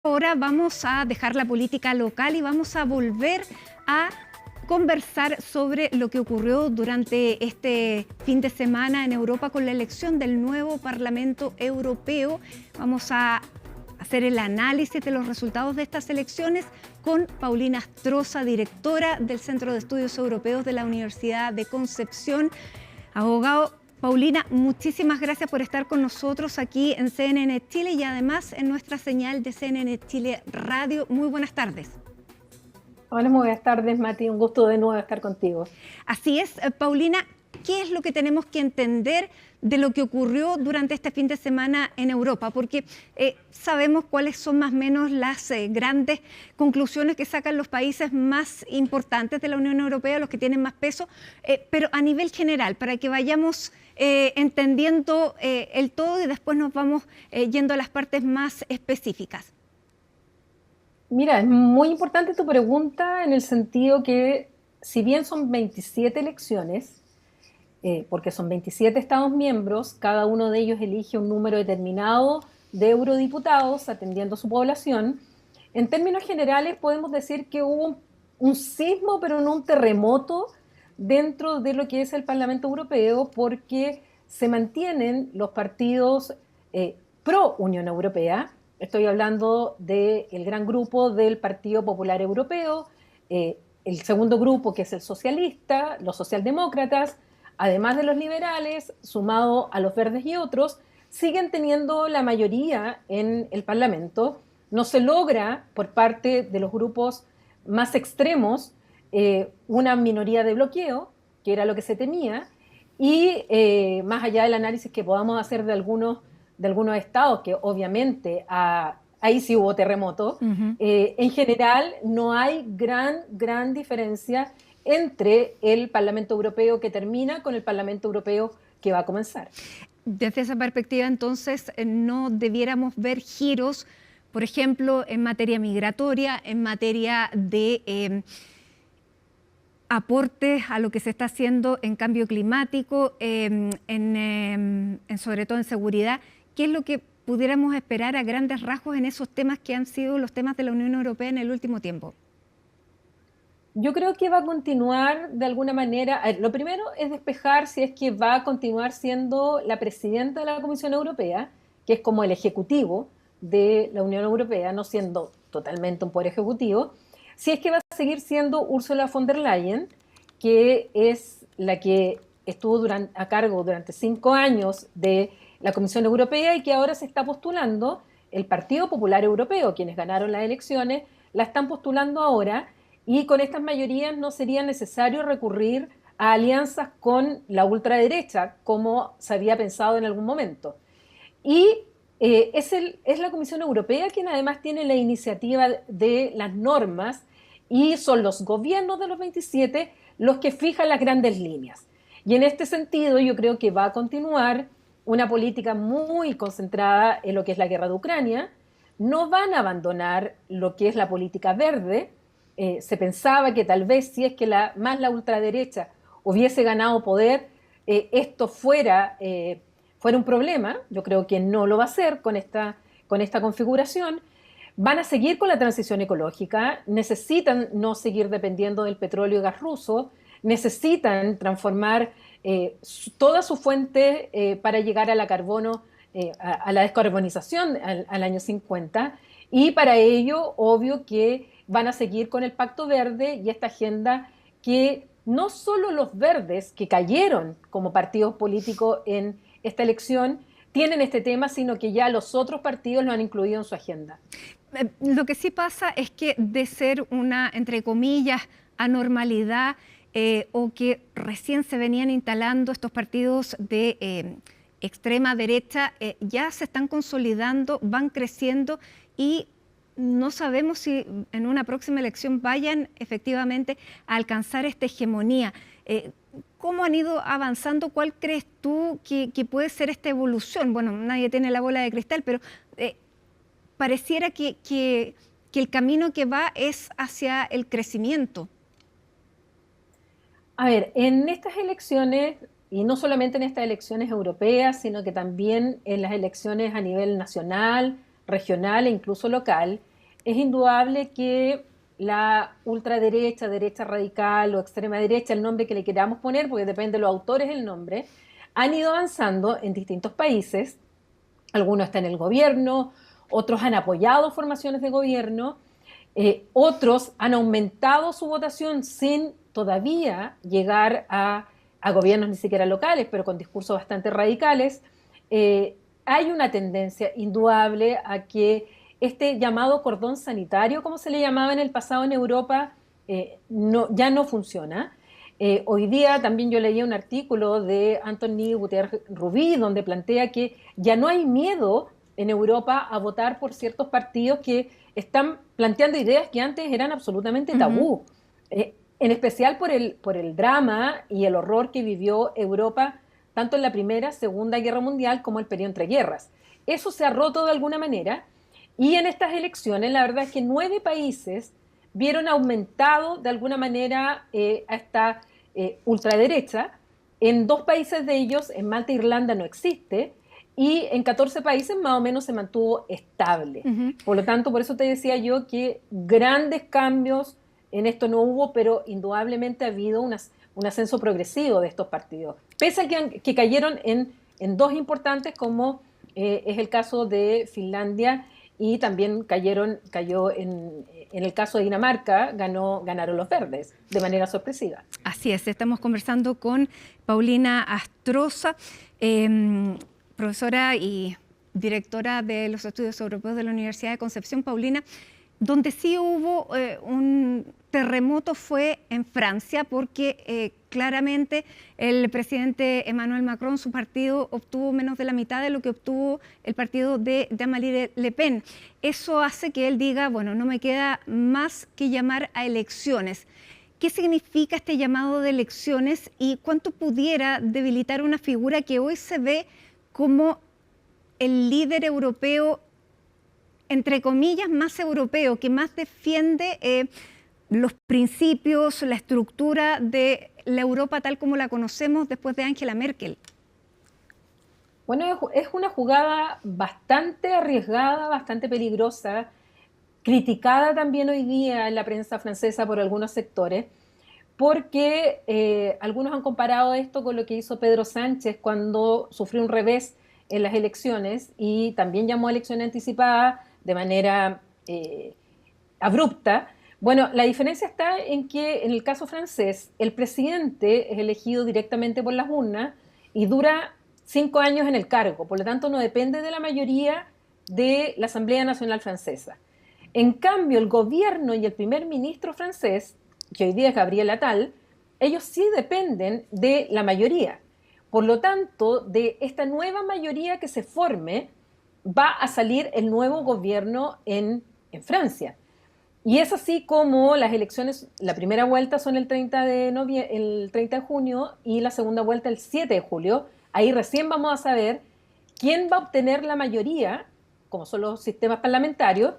Ahora vamos a dejar la política local y vamos a volver a conversar sobre lo que ocurrió durante este fin de semana en Europa con la elección del nuevo Parlamento Europeo. Vamos a hacer el análisis de los resultados de estas elecciones con Paulina Astroza, directora del Centro de Estudios Europeos de la Universidad de Concepción. Abogado, Paulina, muchísimas gracias por estar con nosotros aquí en CNN Chile y además en nuestra señal de CNN Chile Radio. Muy buenas tardes. Hola, muy buenas tardes, Mati. Un gusto de nuevo estar contigo. Así es, Paulina, ¿qué es lo que tenemos que entender de lo que ocurrió durante este fin de semana en Europa? Porque sabemos cuáles son más o menos las grandes conclusiones que sacan los países más importantes de la Unión Europea, los que tienen más peso, pero a nivel general, para que vayamos entendiendo el todo y después nos vamos yendo a las partes más específicas. Mira, es muy importante tu pregunta en el sentido que si bien son 27 elecciones, porque son 27 Estados miembros, cada uno de ellos elige un número determinado de eurodiputados atendiendo a su población. En términos generales podemos decir que hubo un sismo, pero no un terremoto dentro de lo que es el Parlamento Europeo, porque se mantienen los partidos pro Unión Europea. Estoy hablando del gran grupo del Partido Popular Europeo, el segundo grupo que es el socialista, los socialdemócratas, además de los liberales, sumado a los verdes y otros, siguen teniendo la mayoría en el Parlamento. No se logra por parte de los grupos más extremos una minoría de bloqueo, que era lo que se temía, y más allá del análisis que podamos hacer de algunos estados, que obviamente ahí sí hubo terremoto, en general no hay gran diferencia entre el Parlamento Europeo que termina con el Parlamento Europeo que va a comenzar. Desde esa perspectiva, entonces, no debiéramos ver giros, por ejemplo, en materia migratoria, en materia de aportes a lo que se está haciendo en cambio climático, sobre todo en seguridad. ¿Qué es lo que pudiéramos esperar a grandes rasgos en esos temas que han sido los temas de la Unión Europea en el último tiempo? Yo creo que va a continuar de alguna manera. Lo primero es despejar si es que va a continuar siendo la presidenta de la Comisión Europea, que es como el ejecutivo de la Unión Europea, no siendo totalmente un poder ejecutivo, si es que va a seguir siendo Ursula von der Leyen, que es la que estuvo a cargo durante 5 años de la Comisión Europea y que ahora se está postulando. El Partido Popular Europeo, quienes ganaron las elecciones, la están postulando ahora, y con estas mayorías no sería necesario recurrir a alianzas con la ultraderecha, como se había pensado en algún momento. Y es la Comisión Europea quien además tiene la iniciativa de las normas, y son los gobiernos de los 27 los que fijan las grandes líneas. Y en este sentido yo creo que va a continuar una política muy concentrada en lo que es la guerra de Ucrania. No van a abandonar lo que es la política verde. Se pensaba que tal vez si es que más la ultraderecha hubiese ganado poder, esto fuera un problema. Yo creo que no lo va a hacer con esta configuración. Van a seguir con la transición ecológica, necesitan no seguir dependiendo del petróleo y gas ruso, necesitan transformar toda su fuente para llegar a la carbono, a la descarbonización al año 50, y para ello, obvio que van a seguir con el Pacto Verde y esta agenda que no solo los verdes, que cayeron como partidos políticos en esta elección, tienen este tema, sino que ya los otros partidos lo han incluido en su agenda. Lo que sí pasa es que de ser una, entre comillas, anormalidad o que recién se venían instalando estos partidos de extrema derecha, ya se están consolidando, van creciendo y no sabemos si en una próxima elección vayan efectivamente a alcanzar esta hegemonía. ¿Cómo han ido avanzando? ¿Cuál crees tú que puede ser esta evolución? Bueno, nadie tiene la bola de cristal, pero pareciera que el camino que va es hacia el crecimiento. A ver, en estas elecciones, y no solamente en estas elecciones europeas, sino que también en las elecciones a nivel nacional, regional e incluso local, es indudable que la ultraderecha, derecha radical o extrema derecha, el nombre que le queramos poner, porque depende de los autores el nombre, han ido avanzando en distintos países. Algunos están en el gobierno, otros han apoyado formaciones de gobierno, otros han aumentado su votación sin todavía llegar a gobiernos ni siquiera locales, pero con discursos bastante radicales. Hay una tendencia indudable a que este llamado cordón sanitario, como se le llamaba en el pasado en Europa, ya no funciona. Hoy día también yo leí un artículo de Anthony Gutiérrez Rubí donde plantea que ya no hay miedo en Europa a votar por ciertos partidos que están planteando ideas que antes eran absolutamente tabú. En especial por el drama y el horror que vivió Europa tanto en la Primera, Segunda Guerra Mundial como el periodo entre guerras. Eso se ha roto de alguna manera y en estas elecciones la verdad es que 9 países vieron aumentado de alguna manera a esta ultraderecha. En 2 países de ellos, en Malta e Irlanda, no existe, y en 14 países más o menos se mantuvo estable. Por lo tanto, por eso te decía yo que grandes cambios en esto no hubo, pero indudablemente ha habido un ascenso progresivo de estos partidos, pese a que cayeron en 2 importantes, como es el caso de Finlandia, y también cayó en el caso de Dinamarca, ganaron los verdes de manera sorpresiva. Así es, estamos conversando con Paulina Astroza, profesora y directora de los estudios europeos de la Universidad de Concepción. Paulina, donde sí hubo un terremoto fue en Francia, porque claramente el presidente Emmanuel Macron, su partido, obtuvo menos de la mitad de lo que obtuvo el partido de Jean-Marie Le Pen. Eso hace que él diga, bueno, no me queda más que llamar a elecciones. ¿Qué significa este llamado de elecciones y cuánto pudiera debilitar una figura que hoy se ve como el líder europeo, entre comillas, más europeo, que más defiende los principios, la estructura de la Europa tal como la conocemos después de Angela Merkel? Bueno, es una jugada bastante arriesgada, bastante peligrosa, criticada también hoy día en la prensa francesa por algunos sectores, porque algunos han comparado esto con lo que hizo Pedro Sánchez cuando sufrió un revés en las elecciones y también llamó a elección anticipada de manera abrupta. Bueno, la diferencia está en que en el caso francés el presidente es elegido directamente por las urnas y dura 5 años en el cargo, por lo tanto no depende de la mayoría de la Asamblea Nacional Francesa. En cambio, el gobierno y el primer ministro francés, que hoy día es Gabriel Attal, ellos sí dependen de la mayoría. Por lo tanto, de esta nueva mayoría que se forme, va a salir el nuevo gobierno en Francia. Y es así como las elecciones, la primera vuelta son el 30 de junio y la segunda vuelta el 7 de julio. Ahí recién vamos a saber quién va a obtener la mayoría, como son los sistemas parlamentarios.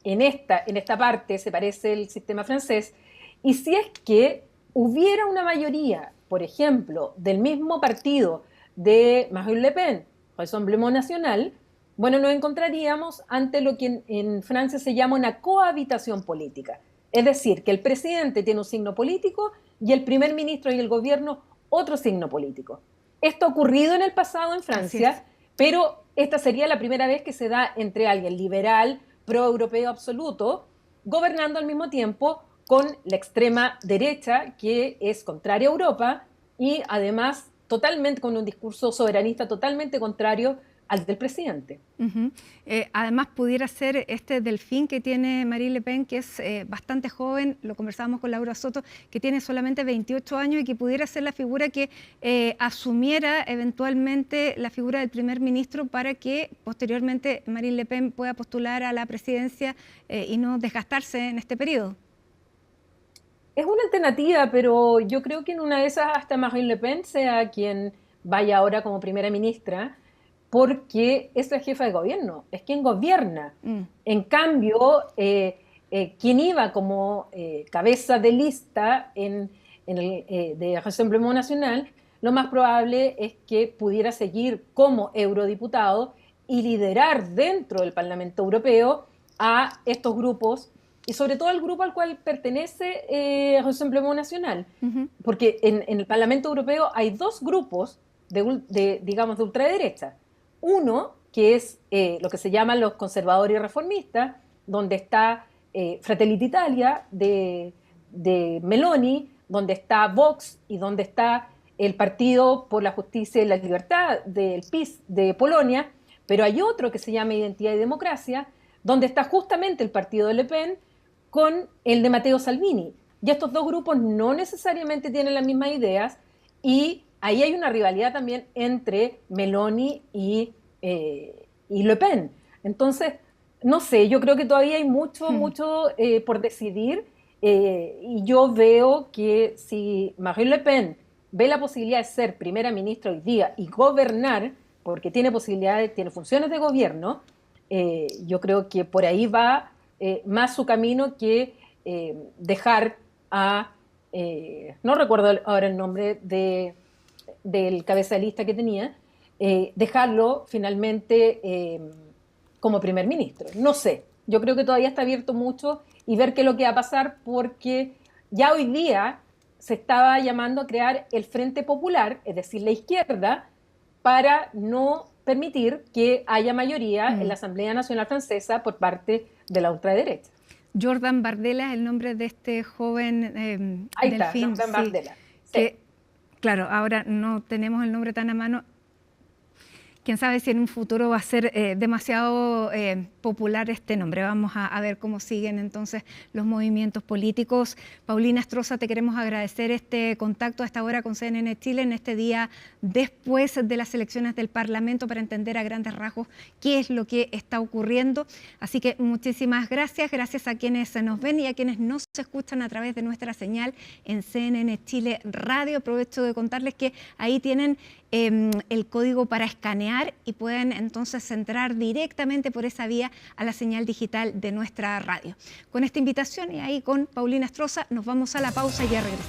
En esta parte se parece el sistema francés. Y si es que hubiera una mayoría, por ejemplo, del mismo partido de Marine Le Pen, Rassemblement National, bueno, nos encontraríamos ante lo que en Francia se llama una cohabitación política. Es decir, que el presidente tiene un signo político y el primer ministro y el gobierno otro signo político. Esto ha ocurrido en el pasado en Francia, pero esta sería la primera vez que se da entre alguien liberal, pro-europeo absoluto, gobernando al mismo tiempo con la extrema derecha, que es contraria a Europa y además totalmente con un discurso soberanista totalmente contrario al del presidente. Además, pudiera ser este delfín que tiene Marine Le Pen, que es bastante joven, lo conversábamos con Laura Soto, que tiene solamente 28 años y que pudiera ser la figura que asumiera eventualmente la figura del primer ministro para que posteriormente Marine Le Pen pueda postular a la presidencia y no desgastarse en este periodo. Es una alternativa, pero yo creo que en una de esas hasta Marine Le Pen sea quien vaya ahora como primera ministra, porque es la jefa de gobierno, es quien gobierna. En cambio, quien iba como cabeza de lista de Rassemblement National, lo más probable es que pudiera seguir como eurodiputado y liderar dentro del Parlamento Europeo a estos grupos y sobre todo al grupo al cual pertenece Rassemblement Nacional. Porque en el Parlamento Europeo hay dos grupos digamos, de ultraderecha. Uno, que es lo que se llaman los conservadores y reformistas, donde está Fratelli d'Italia de Meloni, donde está Vox y donde está el Partido por la Justicia y la Libertad del PiS de Polonia, pero hay otro que se llama Identidad y Democracia, donde está justamente el partido de Le Pen con el de Matteo Salvini. Y estos dos grupos no necesariamente tienen las mismas ideas y ahí hay una rivalidad también entre Meloni y Le Pen. Entonces, no sé, yo creo que todavía hay mucho por decidir y yo veo que si Marine Le Pen ve la posibilidad de ser primera ministra hoy día y gobernar, porque tiene posibilidades, tiene funciones de gobierno, yo creo que por ahí va más su camino que dejar a, no recuerdo ahora el nombre del cabeza de lista que tenía, dejarlo finalmente como primer ministro. No sé, yo creo que todavía está abierto mucho y ver qué es lo que va a pasar, porque ya hoy día se estaba llamando a crear el Frente Popular, es decir, la izquierda, para no permitir que haya mayoría en la Asamblea Nacional Francesa por parte de la ultraderecha. Jordan Bardella es el nombre de este joven Ahí delfín. está, Jordan Bardella. Sí. Que, claro, ahora no tenemos el nombre tan a mano. Quién sabe si en un futuro va a ser demasiado popular este nombre. Vamos a ver cómo siguen entonces los movimientos políticos. Paulina Astroza, te queremos agradecer este contacto a esta hora con CNN Chile en este día después de las elecciones del Parlamento para entender a grandes rasgos qué es lo que está ocurriendo. Así que muchísimas gracias. Gracias a quienes nos ven y a quienes nos escuchan a través de nuestra señal en CNN Chile Radio. Aprovecho de contarles que ahí tienen el código para escanear y pueden entonces entrar directamente por esa vía a la señal digital de nuestra radio. Con esta invitación y ahí con Paulina Astroza nos vamos a la pausa y ya regresamos.